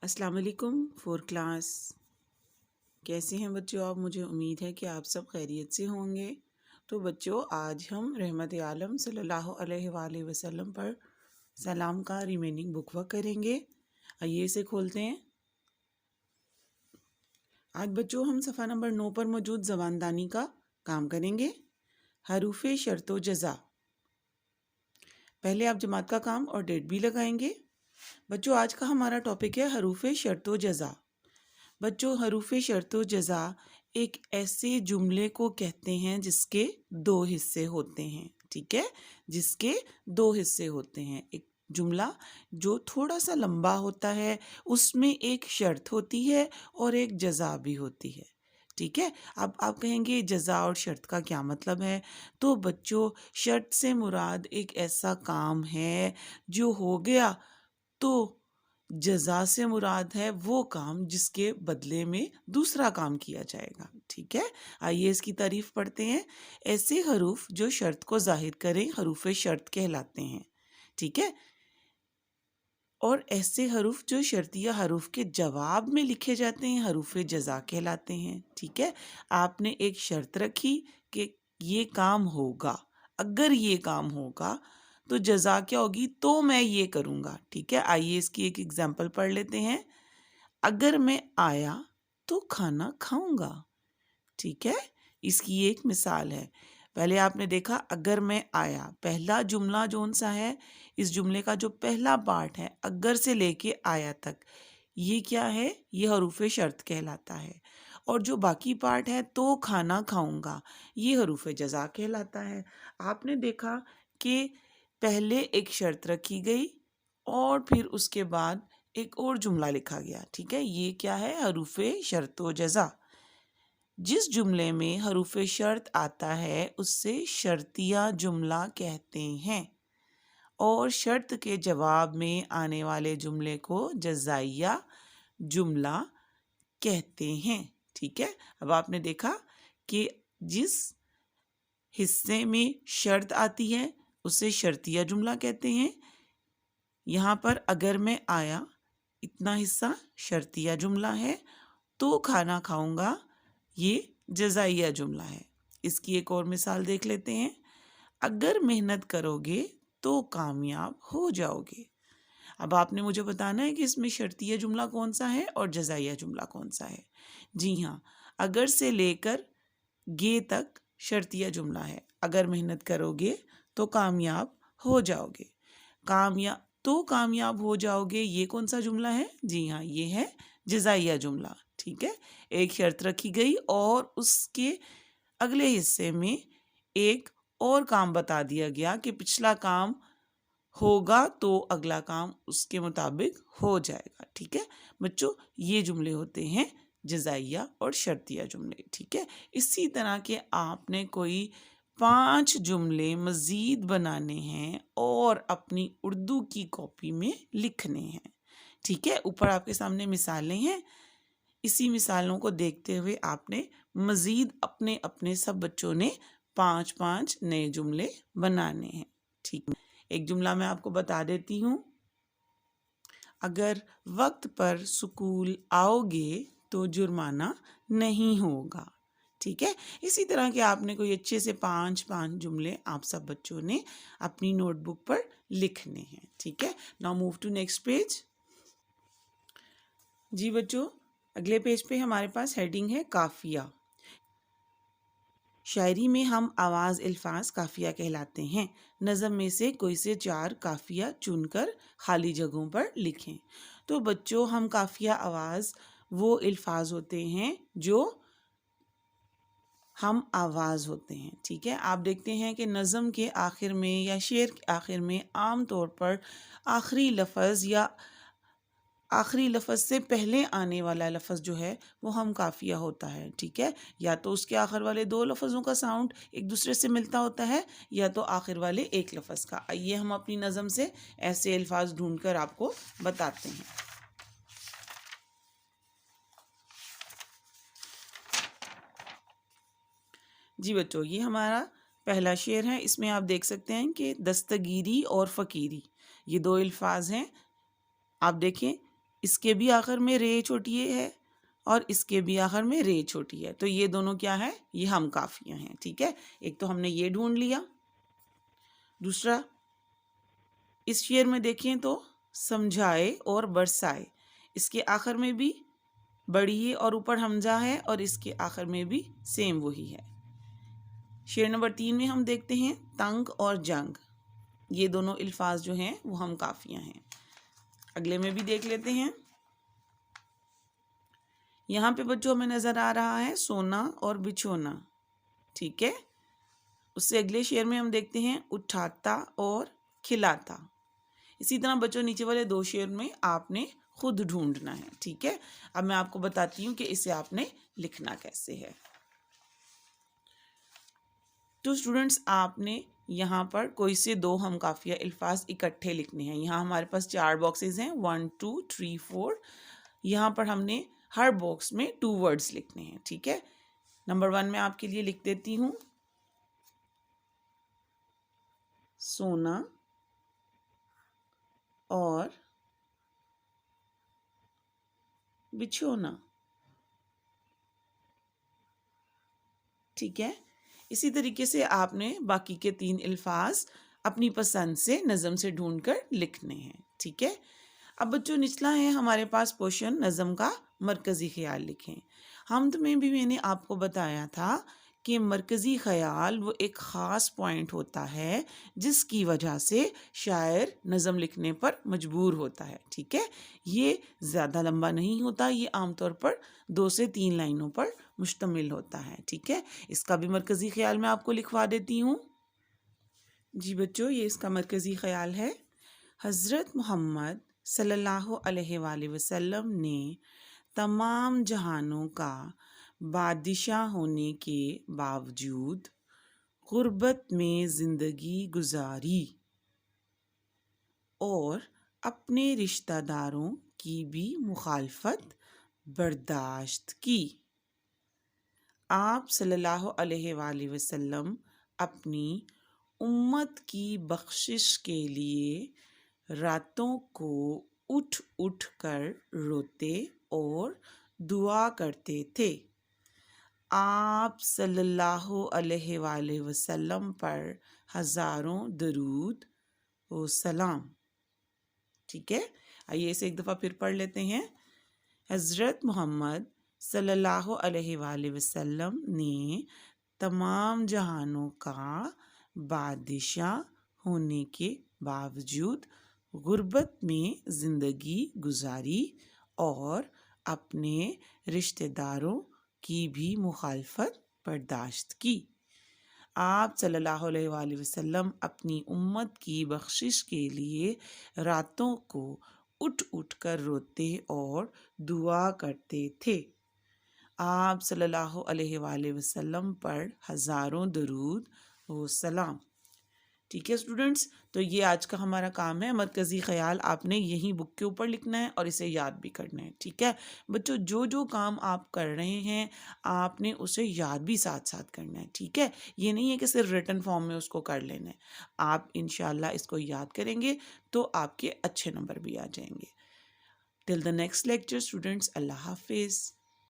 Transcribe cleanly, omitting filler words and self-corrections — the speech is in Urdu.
السلام علیکم فور کلاس، کیسے ہیں بچوں آپ؟ مجھے امید ہے کہ آپ سب خیریت سے ہوں گے۔ تو بچوں، آج ہم رحمت عالم صلی اللہ علیہ وآلہ وسلم پر سلام کا ریمیننگ بک ورک کریں گے۔ آئیے اسے کھولتے ہیں۔ آج بچوں ہم صفحہ نمبر 9 پر موجود زباندانی کا کام کریں گے۔ حروف شرط و جزا۔ پہلے آپ جماعت کا کام اور ڈیٹ بھی لگائیں گے۔ بچوں، آج کا ہمارا ٹاپک ہے حروف شرط و جزا۔ بچوں، حروف شرط و جزا ایک ایسے جملے کو کہتے ہیں جس کے دو حصے ہوتے ہیں، ٹھیک ہے؟ جس کے دو حصے ہوتے ہیں۔ ایک جملہ جو تھوڑا سا لمبا ہوتا ہے، اس میں ایک شرط ہوتی ہے اور ایک جزا بھی ہوتی ہے، ٹھیک ہے؟ اب آپ کہیں گے جزا اور شرط کا کیا مطلب ہے؟ تو بچوں، شرط سے مراد ایک ایسا کام ہے جو ہو گیا، تو جزا سے مراد ہے وہ کام جس کے بدلے میں دوسرا کام کیا جائے گا، ٹھیک ہے؟ آئیے اس کی تعریف پڑھتے ہیں۔ ایسے حروف جو شرط کو ظاہر کریں حروف شرط کہلاتے ہیں، ٹھیک ہے؟ اور ایسے حروف جو شرطیہ حروف کے جواب میں لکھے جاتے ہیں حروف جزا کہلاتے ہیں، ٹھیک ہے؟ آپ نے ایک شرط رکھی کہ یہ کام ہوگا، اگر یہ کام ہوگا تو جزا کیا ہوگی؟ تو میں یہ کروں گا، ٹھیک ہے؟ آئیے اس کی ایک ایگزامپل پڑھ لیتے ہیں۔ اگر میں آیا تو کھانا کھاؤں گا، ٹھیک ہے؟ اس کی ایک مثال ہے۔ پہلے آپ نے دیکھا اگر میں آیا، پہلا جملہ جون سا ہے، اس جملے کا جو پہلا پارٹ ہے اگر سے لے کے آیا تک، یہ کیا ہے؟ یہ حروف شرط کہلاتا ہے۔ اور جو باقی پارٹ ہے تو کھانا کھاؤں گا، یہ حروف جزا کہلاتا ہے۔ آپ نے دیکھا کہ پہلے ایک شرط رکھی گئی اور پھر اس کے بعد ایک اور جملہ لکھا گیا، ٹھیک ہے؟ یہ کیا ہے؟ حروف شرط و جزا۔ جس جملے میں حروف شرط آتا ہے اس سے شرطیہ جملہ کہتے ہیں، اور شرط کے جواب میں آنے والے جملے کو جزائیہ جملہ کہتے ہیں، ٹھیک ہے؟ اب آپ نے دیکھا کہ جس حصے میں شرط آتی ہے اسے شرطیہ جملہ کہتے ہیں۔ یہاں پر اگر میں آیا، اتنا حصہ شرطیہ جملہ ہے، تو کھانا کھاؤں گا یہ جزائیہ جملہ ہے۔ اس کی ایک اور مثال دیکھ لیتے ہیں۔ اگر محنت کرو گے تو کامیاب ہو جاؤ گے۔ اب آپ نے مجھے بتانا ہے کہ اس میں شرطیہ جملہ کون سا ہے اور جزائیہ جملہ کون سا ہے۔ جی ہاں، اگر سے لے کر گے تک شرطیہ جملہ ہے۔ اگر محنت کرو گے تو کامیاب ہو جاؤ گے۔ کامیاب ہو جاؤ گے، یہ کون سا جملہ ہے؟ جی ہاں، یہ ہے جزائیہ جملہ، ٹھیک ہے؟ ایک شرط رکھی گئی اور اس کے اگلے حصے میں ایک اور کام بتا دیا گیا کہ پچھلا کام ہوگا تو اگلا کام اس کے مطابق ہو جائے گا، ٹھیک ہے؟ بچوں، یہ جملے ہوتے ہیں جزائیہ اور شرطیہ جملے، ٹھیک ہے؟ اسی طرح کے آپ نے کوئی 5 جملے مزید بنانے ہیں اور اپنی اردو کی کاپی میں لکھنے ہیں، ٹھیک ہے؟ اوپر آپ کے سامنے مثالیں ہیں، اسی مثالوں کو دیکھتے ہوئے آپ نے مزید اپنے سب بچوں نے 5 نئے جملے بنانے ہیں، ٹھیک ہے؟ ایک جملہ میں آپ کو بتا دیتی ہوں۔ اگر وقت پر اسکول آؤ گے تو جرمانہ نہیں ہوگا، ٹھیک ہے؟ اسی طرح کے آپ نے کوئی اچھے سے 5 جملے آپ سب بچوں نے اپنی نوٹ بک پر لکھنے ہیں، ٹھیک ہے؟ Now move to next page. جی بچوں، اگلے پیج پہ ہمارے پاس ہیڈنگ ہے قافیہ۔ شاعری میں ہم آواز الفاظ قافیہ کہلاتے ہیں۔ نظم میں سے کوئی سے 4 قافیہ چن کر خالی جگہوں پر لکھیں۔ تو بچوں، ہم قافیہ آواز وہ الفاظ ہوتے ہیں جو ہم آواز ہوتے ہیں، ٹھیک ہے؟ آپ دیکھتے ہیں کہ نظم کے آخر میں یا شعر کے آخر میں عام طور پر آخری لفظ یا آخری لفظ سے پہلے آنے والا لفظ جو ہے وہ ہم قافیہ ہوتا ہے، ٹھیک ہے؟ یا تو اس کے آخر والے 2 لفظوں کا ساؤنڈ ایک دوسرے سے ملتا ہوتا ہے یا تو آخر والے ایک لفظ کا۔ آئیے ہم اپنی نظم سے ایسے الفاظ ڈھونڈ کر آپ کو بتاتے ہیں۔ جی بچوں، یہ ہمارا پہلا شعر ہے۔ اس میں آپ دیکھ سکتے ہیں کہ دستگیری اور فقیری یہ 2 الفاظ ہیں۔ آپ دیکھیں اس کے بھی آخر میں رے چھوٹی اے ہے اور اس کے بھی آخر میں رے چھوٹی ہے، تو یہ دونوں کیا ہے؟ یہ ہم کافیاں ہیں، ٹھیک ہے۔ ایک تو ہم نے یہ ڈھونڈ لیا۔ دوسرا اس شعر میں دیکھیں تو سمجھائے اور برسائے، اس کے آخر میں بھی بڑی اے اور اوپر حمزہ ہے اور اس کے آخر میں بھی سیم وہی ہے۔ شعر نمبر 3 میں ہم دیکھتے ہیں تنگ اور جنگ، یہ دونوں الفاظ جو ہیں وہ ہم کافیاں ہیں۔ اگلے میں بھی دیکھ لیتے ہیں۔ یہاں پہ بچوں ہمیں نظر آ رہا ہے سونا اور بچھونا، ٹھیک ہے۔ اس سے اگلے شعر میں ہم دیکھتے ہیں اٹھاتا اور کھلاتا۔ اسی طرح بچوں نیچے والے 2 شعر میں آپ نے خود ڈھونڈنا ہے، ٹھیک ہے۔ اب میں آپ کو بتاتی ہوں کہ اسے آپ نے لکھنا کیسے ہے۔ تو اسٹوڈنٹس آپ نے یہاں پر کوئی سے 2 ہم کافیہ الفاظ اکٹھے لکھنے ہیں۔ یہاں ہمارے پاس 4 باکسز ہیں، 1 2 3 4۔ یہاں پر ہم نے ہر باکس میں 2 ورڈز لکھنے ہیں، ٹھیک ہے۔ نمبر 1 میں آپ کے لیے لکھ دیتی ہوں سونا اور بچھونا، ٹھیک ہے۔ اسی طریقے سے آپ نے باقی کے 3 الفاظ اپنی پسند سے نظم سے ڈھونڈ کر لکھنے ہیں، ٹھیک ہے۔ اب بچوں نچلا ہے ہمارے پاس پورشن نظم کا مرکزی خیال لکھیں۔ حمد میں بھی میں نے آپ کو بتایا تھا کہ مرکزی خیال وہ ایک خاص پوائنٹ ہوتا ہے جس کی وجہ سے شاعر نظم لکھنے پر مجبور ہوتا ہے، ٹھیک ہے۔ یہ زیادہ لمبا نہیں ہوتا، یہ عام طور پر 2 سے 3 لائنوں پر مشتمل ہوتا ہے، ٹھیک ہے۔ اس کا بھی مرکزی خیال میں آپ کو لکھوا دیتی ہوں۔ جی بچوں، یہ اس کا مرکزی خیال ہے۔ حضرت محمد صلی اللہ علیہ وآلہ وسلم نے تمام جہانوں کا بادشاہ ہونے کے باوجود غربت میں زندگی گزاری اور اپنے رشتہ داروں کی بھی مخالفت برداشت کی۔ آپ صلی اللہ علیہ وآلہ وسلم اپنی امت کی بخشش کے لیے راتوں کو اٹھ اٹھ کر روتے اور دعا کرتے تھے۔ آپ صلی اللہ علیہ وآلہ وسلم پر ہزاروں درود و سلام، ٹھیک ہے۔ آئیے اسے ایک دفعہ پھر پڑھ لیتے ہیں۔ حضرت محمد صلی اللہ علیہ وآلہ وسلم نے تمام جہانوں کا بادشاہ ہونے کے باوجود غربت میں زندگی گزاری اور اپنے رشتہ داروں کی بھی مخالفت برداشت کی۔ آپ صلی اللہ علیہ وآلہ وسلم اپنی امت کی بخشش کے لیے راتوں کو اٹھ اٹھ کر روتے اور دعا کرتے تھے۔ آپ صلی اللہ علیہ وآلہ وسلم پر ہزاروں درود و سلام، ٹھیک ہے اسٹوڈنٹس۔ تو یہ آج کا ہمارا کام ہے، مرکزی خیال آپ نے یہی بک کے اوپر لکھنا ہے اور اسے یاد بھی کرنا ہے، ٹھیک ہے بچوں۔ جو جو کام آپ کر رہے ہیں آپ نے اسے یاد بھی ساتھ ساتھ کرنا ہے، ٹھیک ہے۔ یہ نہیں ہے کہ صرف ریٹن فارم میں اس کو کر لینا ہے، آپ انشاءاللہ اس کو یاد کریں گے تو آپ کے اچھے نمبر بھی آ جائیں گے۔ ٹل دا نیکسٹ لیکچر اسٹوڈنٹس، اللہ حافظ۔